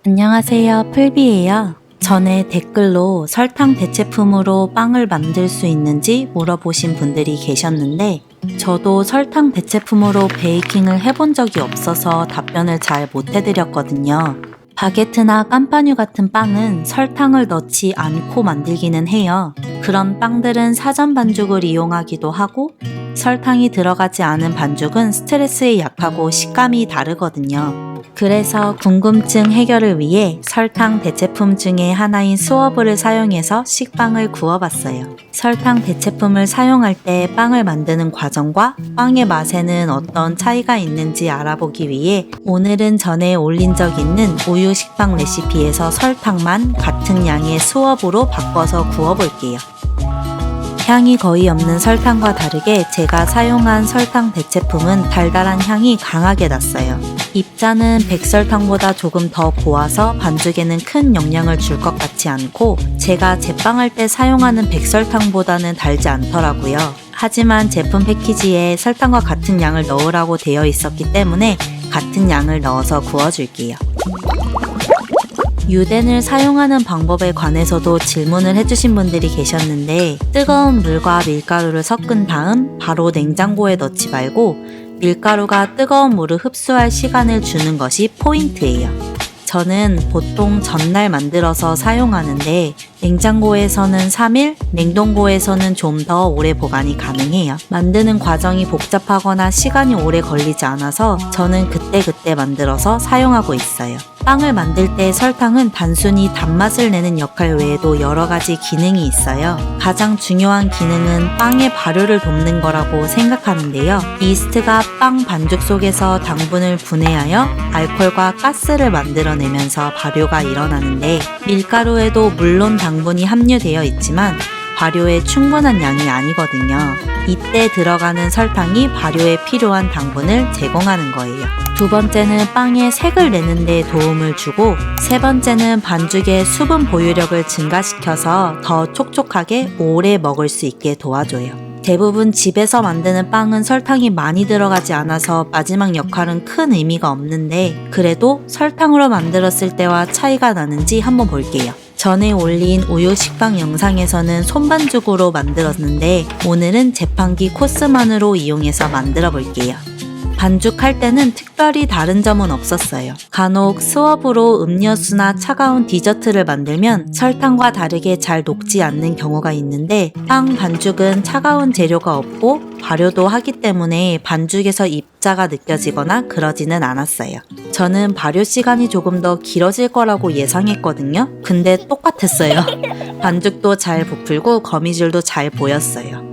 안녕하세요, 풀비예요. 전에 댓글로 설탕 대체품으로 빵을 만들 수 있는지 물어보신 분들이 계셨는데 저도 설탕 대체품으로 베이킹을 해본 적이 없어서 답변을 잘 못 해드렸거든요. 바게트나 깜파뉴 같은 빵은 설탕을 넣지 않고 만들기는 해요. 그런 빵들은 사전 반죽을 이용하기도 하고 설탕이 들어가지 않은 반죽은 스트레스에 약하고 식감이 다르거든요. 그래서 궁금증 해결을 위해 설탕 대체품 중에 하나인 스워브를 사용해서 식빵을 구워봤어요. 설탕 대체품을 사용할 때 빵을 만드는 과정과 빵의 맛에는 어떤 차이가 있는지 알아보기 위해 오늘은 전에 올린 적 있는 우유 식빵 레시피에서 설탕만 같은 양의 스워브로 바꿔서 구워볼게요. 향이 거의 없는 설탕과 다르게 제가 사용한 설탕 대체품은 달달한 향이 강하게 났어요. 입자는 백설탕보다 조금 더 고와서 반죽에는 큰 영향을 줄 것 같지 않고 제가 제빵할 때 사용하는 백설탕보다는 달지 않더라고요. 하지만 제품 패키지에 설탕과 같은 양을 넣으라고 되어 있었기 때문에 같은 양을 넣어서 구워줄게요. 유덴을 사용하는 방법에 관해서도 질문을 해주신 분들이 계셨는데 뜨거운 물과 밀가루를 섞은 다음 바로 냉장고에 넣지 말고 밀가루가 뜨거운 물을 흡수할 시간을 주는 것이 포인트예요. 저는 보통 전날 만들어서 사용하는데 냉장고에서는 3일, 냉동고에서는 좀 더 오래 보관이 가능해요. 만드는 과정이 복잡하거나 시간이 오래 걸리지 않아서 저는 그때그때 만들어서 사용하고 있어요. 빵을 만들 때 설탕은 단순히 단맛을 내는 역할 외에도 여러 가지 기능이 있어요. 가장 중요한 기능은 빵의 발효를 돕는 거라고 생각하는데요. 이스트가 빵 반죽 속에서 당분을 분해하여 알코올과 가스를 만들어내면서 발효가 일어나는데 밀가루에도 물론 당분이 함유되어 있지만 발효에 충분한 양이 아니거든요. 이때 들어가는 설탕이 발효에 필요한 당분을 제공하는 거예요. 두 번째는 빵에 색을 내는 데 도움을 주고 세 번째는 반죽의 수분 보유력을 증가시켜서 더 촉촉하게 오래 먹을 수 있게 도와줘요. 대부분 집에서 만드는 빵은 설탕이 많이 들어가지 않아서 마지막 역할은 큰 의미가 없는데 그래도 설탕으로 만들었을 때와 차이가 나는지 한번 볼게요. 전에 올린 우유 식빵 영상에서는 손반죽으로 만들었는데 오늘은 제빵기 코스만으로 이용해서 만들어 볼게요. 반죽할 때는 특별히 다른 점은 없었어요. 간혹 스워브로 음료수나 차가운 디저트를 만들면 설탕과 다르게 잘 녹지 않는 경우가 있는데 빵 반죽은 차가운 재료가 없고 발효도 하기 때문에 반죽에서 입자가 느껴지거나 그러지는 않았어요. 저는 발효 시간이 조금 더 길어질 거라고 예상했거든요. 근데 똑같았어요. 반죽도 잘 부풀고 거미줄도 잘 보였어요.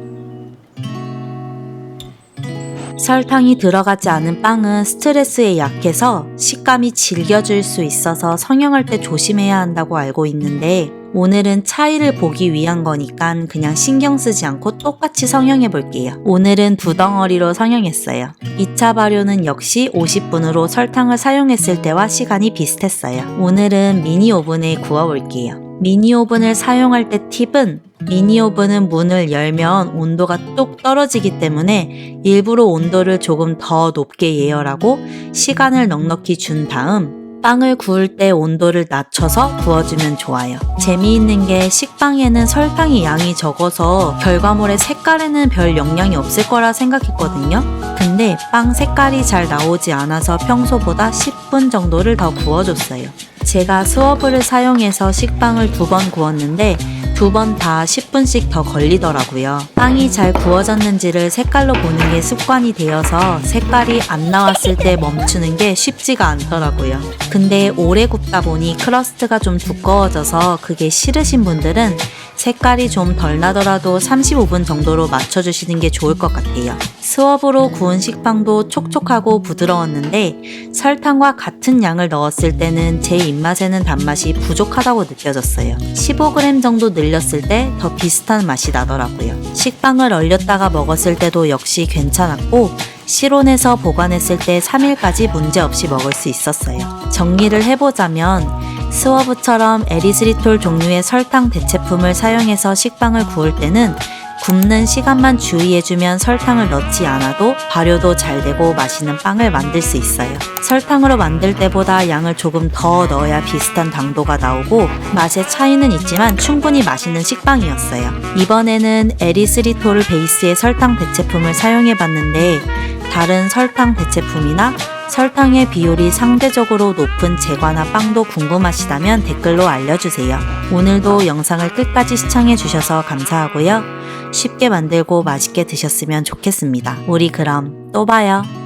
설탕이 들어가지 않은 빵은 스트레스에 약해서 식감이 질겨질 수 있어서 성형할 때 조심해야 한다고 알고 있는데 오늘은 차이를 보기 위한 거니까 그냥 신경 쓰지 않고 똑같이 성형해 볼게요. 오늘은 2덩어리로 성형했어요. 2차 발효는 역시 50분으로 설탕을 사용했을 때와 시간이 비슷했어요. 오늘은 미니 오븐에 구워 볼게요. 미니 오븐을 사용할 때 팁은 미니 오븐은 문을 열면 온도가 뚝 떨어지기 때문에 일부러 온도를 조금 더 높게 예열하고 시간을 넉넉히 준 다음 빵을 구울 때 온도를 낮춰서 구워주면 좋아요. 재미있는 게 식빵에는 설탕의 양이 적어서 결과물의 색깔에는 별 영향이 없을 거라 생각했거든요. 근데 빵 색깔이 잘 나오지 않아서 평소보다 10분 정도를 더 구워줬어요. 제가 스워브를 사용해서 식빵을 2번 구웠는데 2번 다 10분씩 더 걸리더라고요. 빵이 잘 구워졌는지를 색깔로 보는 게 습관이 되어서 색깔이 안 나왔을 때 멈추는 게 쉽지가 않더라고요. 근데 오래 굽다 보니 크러스트가 좀 두꺼워져서 그게 싫으신 분들은 색깔이 좀 덜 나더라도 35분 정도로 맞춰주시는 게 좋을 것 같아요. 스워브로 구운 식빵도 촉촉하고 부드러웠는데 설탕과 같은 양을 넣었을 때는 제 입맛에는 단맛이 부족하다고 느껴졌어요. 15g 정도 늘렸을 때 더 비슷한 맛이 나더라고요. 식빵을 얼렸다가 먹었을 때도 역시 괜찮았고 실온에서 보관했을 때 3일까지 문제없이 먹을 수 있었어요. 정리를 해보자면 스워브처럼 에리스리톨 종류의 설탕 대체품을 사용해서 식빵을 구울 때는 굽는 시간만 주의해주면 설탕을 넣지 않아도 발효도 잘 되고 맛있는 빵을 만들 수 있어요. 설탕으로 만들 때보다 양을 조금 더 넣어야 비슷한 당도가 나오고 맛의 차이는 있지만 충분히 맛있는 식빵이었어요. 이번에는 에리스리톨 베이스의 설탕 대체품을 사용해봤는데 다른 설탕 대체품이나 설탕의 비율이 상대적으로 높은 제과나 빵도 궁금하시다면 댓글로 알려주세요. 오늘도 영상을 끝까지 시청해주셔서 감사하고요. 쉽게 만들고 맛있게 드셨으면 좋겠습니다. 우리 그럼 또 봐요.